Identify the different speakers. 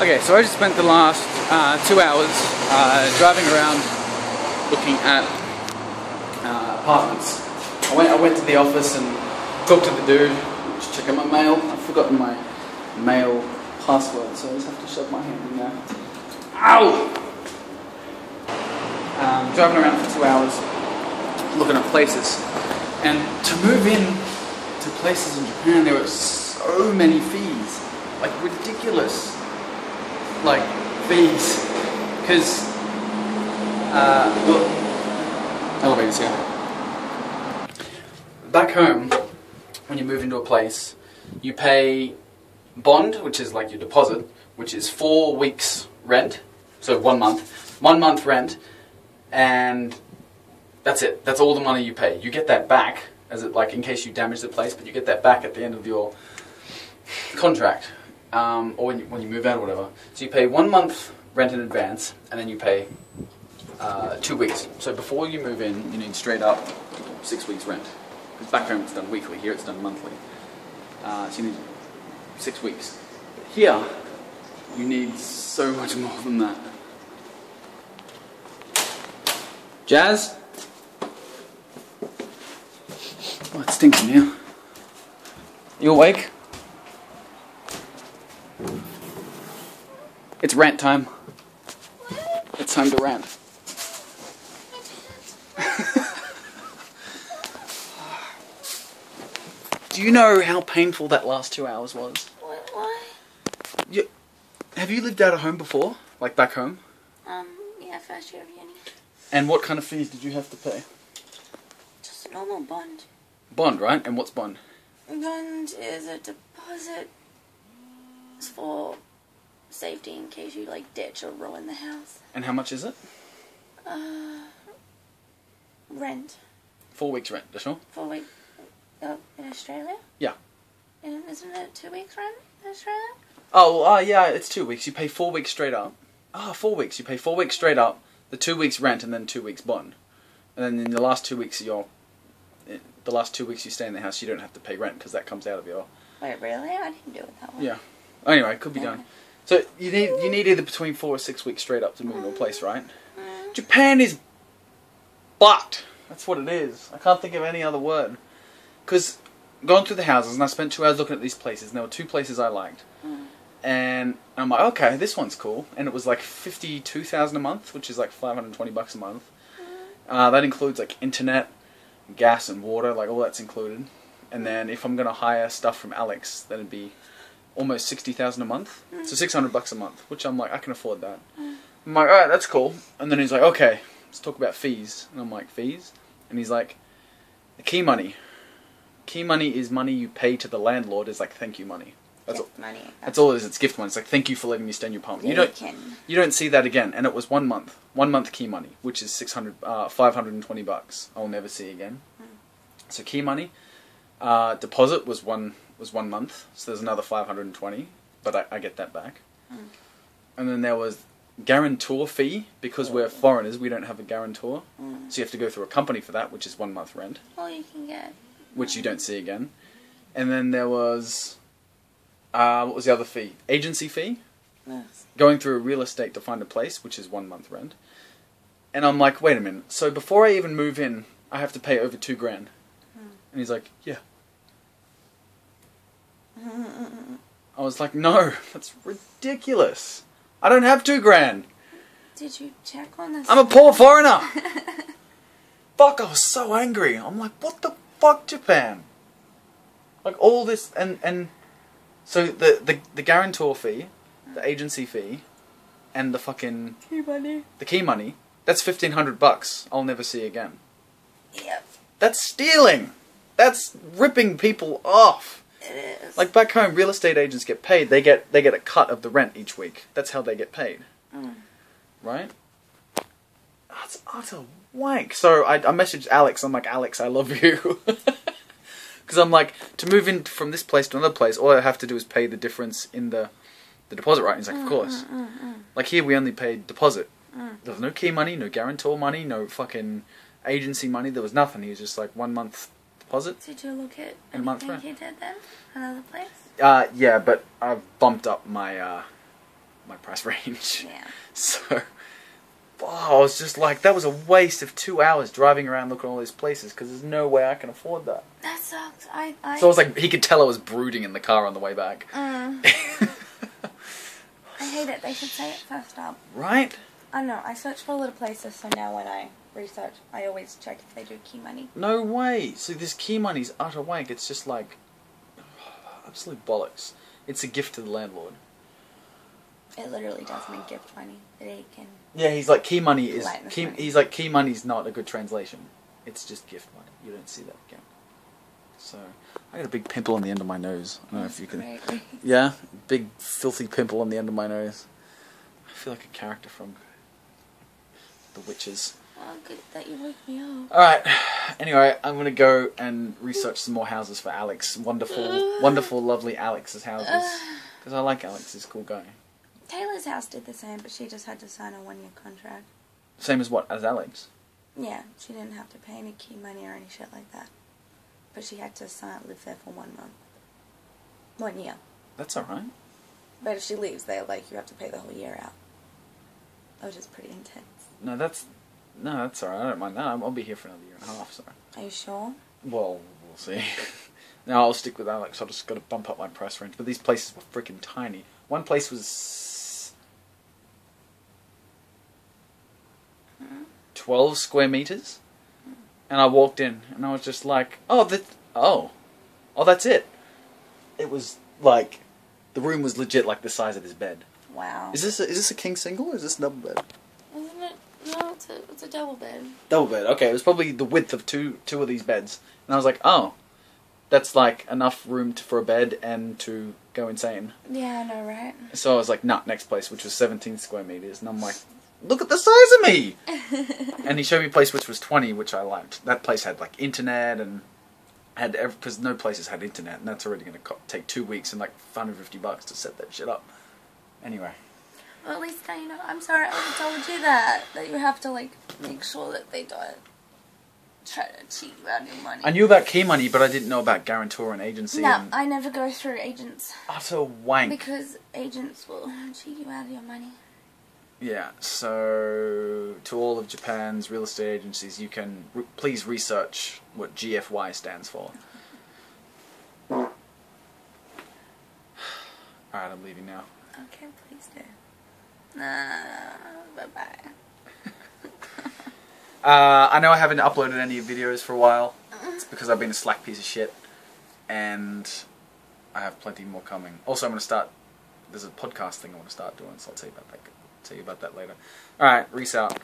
Speaker 1: Okay, so I just spent the last 2 hours driving around looking at apartments. I went to the office and talked to the dude, just check out my mail. I've forgotten my mail password, so I just have to shove my hand in there. Ow! Driving around for 2 hours looking at places. And to move in to places in Japan, there were so many fees. Like ridiculous. Like fees, because elevators here. Back home, when you move into a place, you pay bond, which is like your deposit, which is 4 weeks rent, so 1 month rent, and that's it. That's all the money you pay. You get that back as it, like, in case you damage the place, but you get that back at the end of your contract. Or when you move out or whatever. So you pay 1 month rent in advance, and then you pay 2 weeks. So before you move in, you need straight up 6 weeks rent. Because back home it's done weekly, here it's done monthly. So you need 6 weeks. But here, you need so much more than that. Jazz? Oh, it stinks in here. You awake? It's rant time.
Speaker 2: What?
Speaker 1: It's time to rant. Do you know how painful that last 2 hours was?
Speaker 2: Why?
Speaker 1: Have you lived out of home before? Like back home?
Speaker 2: Yeah, first year of uni.
Speaker 1: And what kind of fees did you have to pay?
Speaker 2: Just a normal bond.
Speaker 1: Bond, right? And what's bond?
Speaker 2: Bond is a deposit. It's for safety in case you like ditch or ruin the house.
Speaker 1: And how much is it?
Speaker 2: Rent.
Speaker 1: 4 weeks rent, sure?
Speaker 2: 4 weeks. In Australia?
Speaker 1: Yeah.
Speaker 2: And isn't it 2 weeks rent in Australia?
Speaker 1: Oh, yeah, it's 2 weeks. You pay 4 weeks straight up. 4 weeks. You pay 4 weeks straight up, the 2 weeks rent, and then 2 weeks bond. And then in the last 2 weeks, you stay in the house, you don't have to pay rent because that comes out of your.
Speaker 2: Wait, really? I didn't do it that way.
Speaker 1: Yeah. Anyway, it could be done. So you need either between 4 or 6 weeks straight up to move into a place, right? Japan is butt. That's what it is. I can't think of any other word. Because going through the houses, and I spent 2 hours looking at these places, and there were 2 places I liked. And I'm like, okay, this one's cool. And it was like $52,000 a month, which is like $520 a month. That includes like internet, gas and water, like all that's included. And then if I'm going to hire stuff from Alex, then it'd be almost $60,000 a month. So $600 a month, which I'm like, I can afford that. I'm like, alright, that's cool. And then he's like, okay, let's talk about fees. And I'm like, fees? And he's like, the key money. Key money is money you pay to the landlord, is like thank you money. That's
Speaker 2: gift money.
Speaker 1: That's all it is. It's gift money. It's like thank you for letting me stay in your apartment. You don't see that again. And it was 1 month. 1 month key money, which is $520. I'll never see again. So key money, deposit was one month. So there's another $520, but I get that back. And then there was guarantor fee, because we're foreigners. We don't have a guarantor, so you have to go through a company for that, which is 1 month rent.
Speaker 2: Well, you can get.
Speaker 1: Which you don't see again. And then there was, what was the other fee? Agency fee?
Speaker 2: Yes.
Speaker 1: Going through a real estate to find a place, which is 1 month rent. And I'm like, wait a minute, so before I even move in, I have to pay over $2 grand. And he's like, yeah. I was like, no, that's ridiculous. I don't have $2 grand.
Speaker 2: Did you check on this?
Speaker 1: I'm a poor foreigner. Fuck, I was so angry. I'm like, what the fuck, Japan? Like all this, and so the guarantor fee, the agency fee, and the fucking key money, that's $1,500 I'll never see again.
Speaker 2: Yep.
Speaker 1: That's stealing. That's ripping people off.
Speaker 2: It is.
Speaker 1: Like back home, real estate agents get paid. They get a cut of the rent each week. That's how they get paid. Right? That's utter wank. So I messaged Alex. I'm like, Alex, I love you. Because I'm like, to move in from this place to another place, all I have to do is pay the difference in the deposit, right? And he's like, of course. Like here, we only paid deposit. There was no key money, no guarantor money, no fucking agency money. There was nothing. He was just like 1 month deposit.
Speaker 2: Did you look at
Speaker 1: and month
Speaker 2: anything you did then? Another place?
Speaker 1: Yeah, but I've bumped up my my price range.
Speaker 2: Yeah.
Speaker 1: So, I was just like, that was a waste of 2 hours driving around looking at all these places because there's no way I can afford that.
Speaker 2: That sucks.
Speaker 1: So I was like, he could tell I was brooding in the car on the way back.
Speaker 2: I hate it. They should say it first up.
Speaker 1: Right?
Speaker 2: I know. I search for little places, so now when I research, I always check if they do key money.
Speaker 1: No way. So this key money's utter wank. It's just like absolute bollocks. It's a gift to the landlord.
Speaker 2: It literally does mean gift money. They can.
Speaker 1: Yeah, he's like key money is key.
Speaker 2: Money.
Speaker 1: He's like key money's not a good translation. It's just gift money. You don't see that again. So I got a big pimple on the end of my nose. I don't know if you can.
Speaker 2: Great.
Speaker 1: Yeah, big filthy pimple on the end of my nose. I feel like a character from The Witches.
Speaker 2: Oh, good that you woke me up.
Speaker 1: Alright, anyway, I'm going to go and research some more houses for Alex. Wonderful, lovely Alex's houses. Because I like Alex, he's a cool guy.
Speaker 2: Taylor's house did the same, but she just had to sign a 1-year contract.
Speaker 1: Same as what? As Alex?
Speaker 2: Yeah, she didn't have to pay any key money or any shit like that. But she had to live there for 1 month. 1 year.
Speaker 1: That's alright.
Speaker 2: But if she leaves, they're like, you have to pay the whole year out. Which is pretty intense.
Speaker 1: No, that's alright. I don't mind that. I'll be here for another year and a half, so.
Speaker 2: Are you sure?
Speaker 1: Well, we'll see. No, I'll stick with Alex. I'll just got to bump up my price range. But these places were freaking tiny. One place was 12 square meters, and I walked in, and I was just like, oh, that's it. It was like, the room was legit like the size of this bed.
Speaker 2: Wow.
Speaker 1: Is this a king single, or is this a double bed?
Speaker 2: Isn't it? No, it's a double bed.
Speaker 1: Double bed, okay. It was probably the width of two of these beds. And I was like, oh, that's like enough room for a bed and to go insane.
Speaker 2: Yeah, I know, right?
Speaker 1: So I was like, nah, next place, which was 17 square meters. And I'm like, look at the size of me! And he showed me a place which was 20, which I liked. That place had like internet and had because no places had internet, and that's already going to take 2 weeks and like $150 to set that shit up. Anyway.
Speaker 2: Well, at least now you know. I'm sorry I already told you that you have to like make sure that they don't try to cheat you out of your money.
Speaker 1: I knew about key money, but I didn't know about guarantor and agency.
Speaker 2: No,
Speaker 1: and
Speaker 2: I never go through agents.
Speaker 1: utter wank.
Speaker 2: Because agents will cheat you out of your money.
Speaker 1: Yeah, so to all of Japan's real estate agencies, you can please research what GFY stands for. Alright, I'm leaving now.
Speaker 2: Okay, please do. Bye-bye.
Speaker 1: I know I haven't uploaded any videos for a while. It's because I've been a slack piece of shit. And I have plenty more coming. Also, I'm going to start... There's a podcast thing I want to start doing, so I'll tell you about that later. Alright, Rhys out.